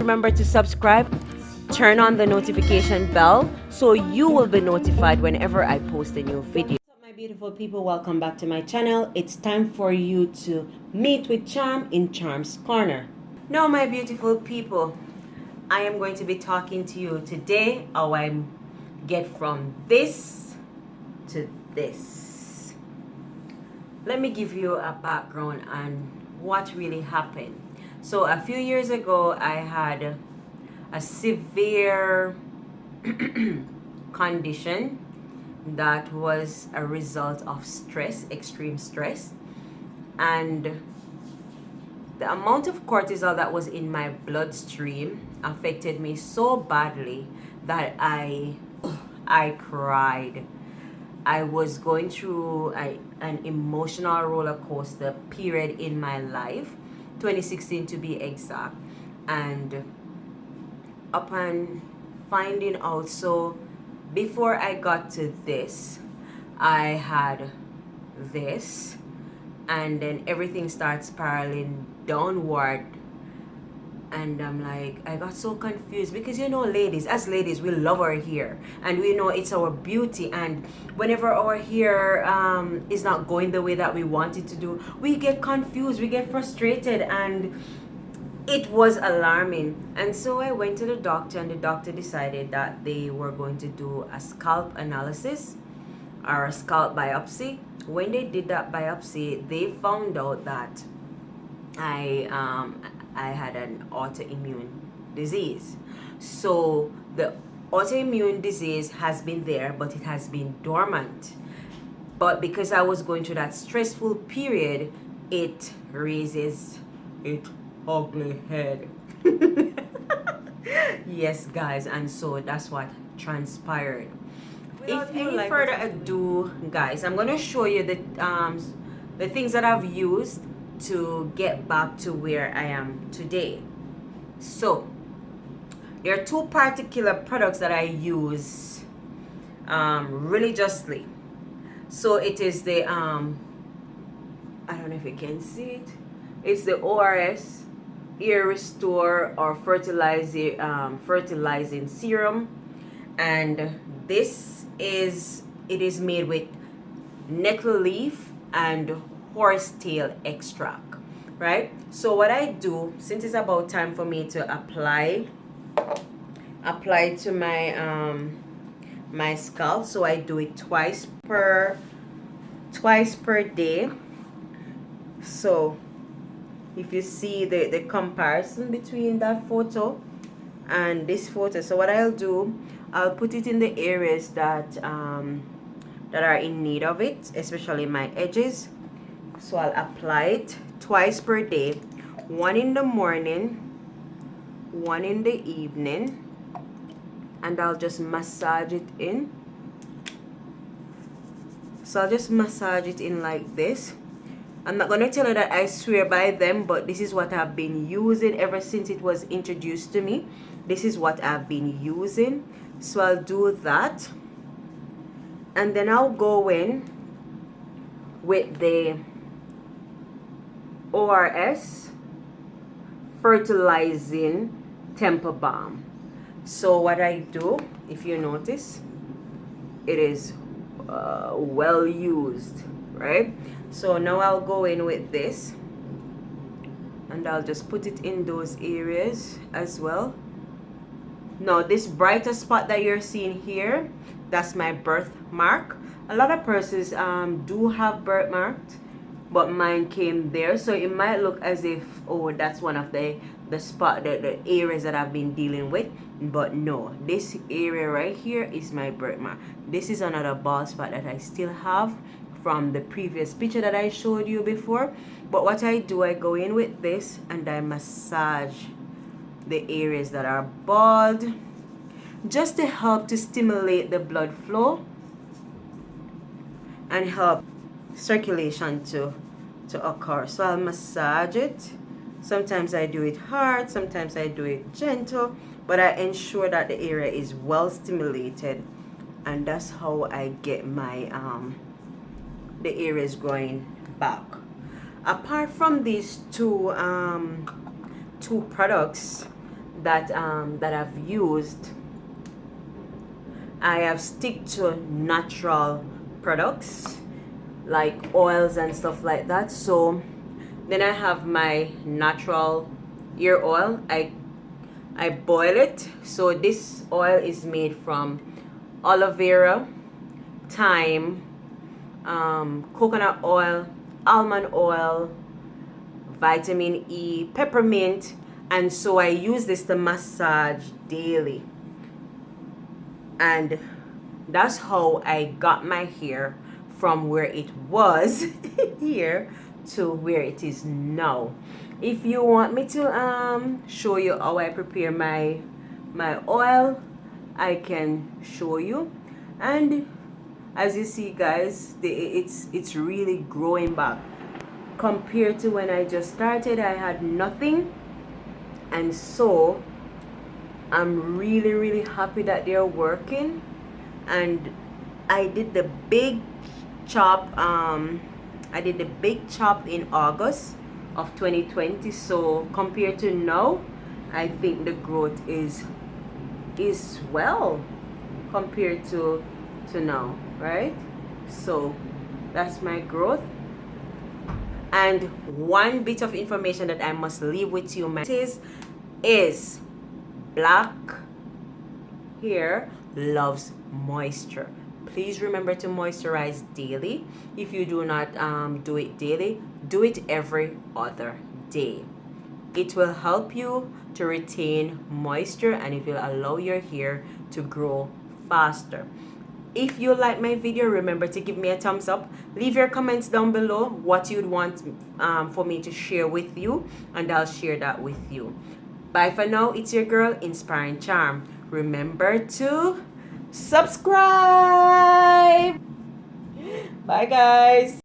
remember to subscribe, turn on the notification bell so you will be notified whenever I post a new video. What's up, my beautiful people? Welcome back to my channel. It's time for you to meet with Charm in Charm's Corner. Now, my beautiful people, I am going to be talking to you today how I get from this to this. Let me give you a background on what really happened. So a few years ago, I had a severe condition that was a result of stress, extreme stress, and the amount of cortisol that was in my bloodstream affected me so badly that I cried. I was going through an emotional roller coaster period in my life, 2016 to be exact. And upon finding out, so before I got to this, I had this, and then everything starts spiraling downward. And I'm like, I got so confused because, you know, ladies, as ladies, we love our hair and we know it's our beauty. And whenever our hair is not going the way that we want it to do, we get confused, we get frustrated, and it was alarming. And so I went to the doctor, and the doctor decided that they were going to do a scalp analysis or a scalp biopsy. When they did that biopsy, they found out that I had an autoimmune disease. So the autoimmune disease has been there, but it has been dormant. But because I was going through that stressful period, it raises its ugly head. Yes, guys, and so that's what transpired. Without any further ado, guys, I'm gonna show you the things that I've used to get back to where I am today. So there are two particular products that I use religiously. So it is the I don't know if you can see it. It's the ORS Hair Restore or fertilizing serum, and this is made with nettle leaf and horsetail extract, right? So what I do, since it's about time for me to apply to my my scalp, so I do it twice per day. So if you see the comparison between that photo and this photo, so what I'll do, I'll put it in the areas that that are in need of it, especially my edges. So I'll apply it twice per day, one in the morning, one in the evening, and I'll just massage it in. So I'll just massage it in like this. I'm not going to tell you that I swear by them, but this is what I've been using ever since it was introduced to me. This is what I've been using. So I'll do that. And then I'll go in with the ORS fertilizing temple balm. So what I do, if you notice, it is well used, right? So now I'll go in with this, and I'll just put it in those areas as well. Now this brighter spot that you're seeing here, that's my birthmark. A lot of persons do have birthmarks, but mine came there, so it might look as if, oh, that's one of the areas that I've been dealing with, but no, this area right here is my birthmark. This is another bald spot that I still have from the previous picture that I showed you before. But what I do, I go in with this and I massage the areas that are bald, just to help to stimulate the blood flow and help circulation to occur. So I'll massage it. Sometimes I do it hard, sometimes I do it gentle, but I ensure that the area is well stimulated, and that's how I get my the areas growing back. Apart from these two products, that I've used, I have stick to natural products like oils and stuff like that. So then I have my natural ear oil. I boil it. So this oil is made from aloe vera, thyme, coconut oil, almond oil, vitamin E, peppermint, and so I use this to massage daily. And that's how I got my hair from where it was here to where it is now. If you want me to show you how I prepare my oil, I can show you. And as you see, guys, it's really growing back compared to when I just started. I had nothing, and so I'm really happy that they're working. And I did the big chop in August of 2020. So compared to now, I think the growth is well compared to now, right? So that's my growth. And one bit of information that I must leave with you, my is black hair loves moisture. Please remember to moisturize daily. If you do not do it daily, do it every other day. It will help you to retain moisture, and it will allow your hair to grow faster. If you like my video, remember to give me a thumbs up. Leave your comments down below what you'd want for me to share with you, and I'll share that with you. Bye for now. It's your girl, Inspiring Charm. Remember to subscribe. Bye, guys.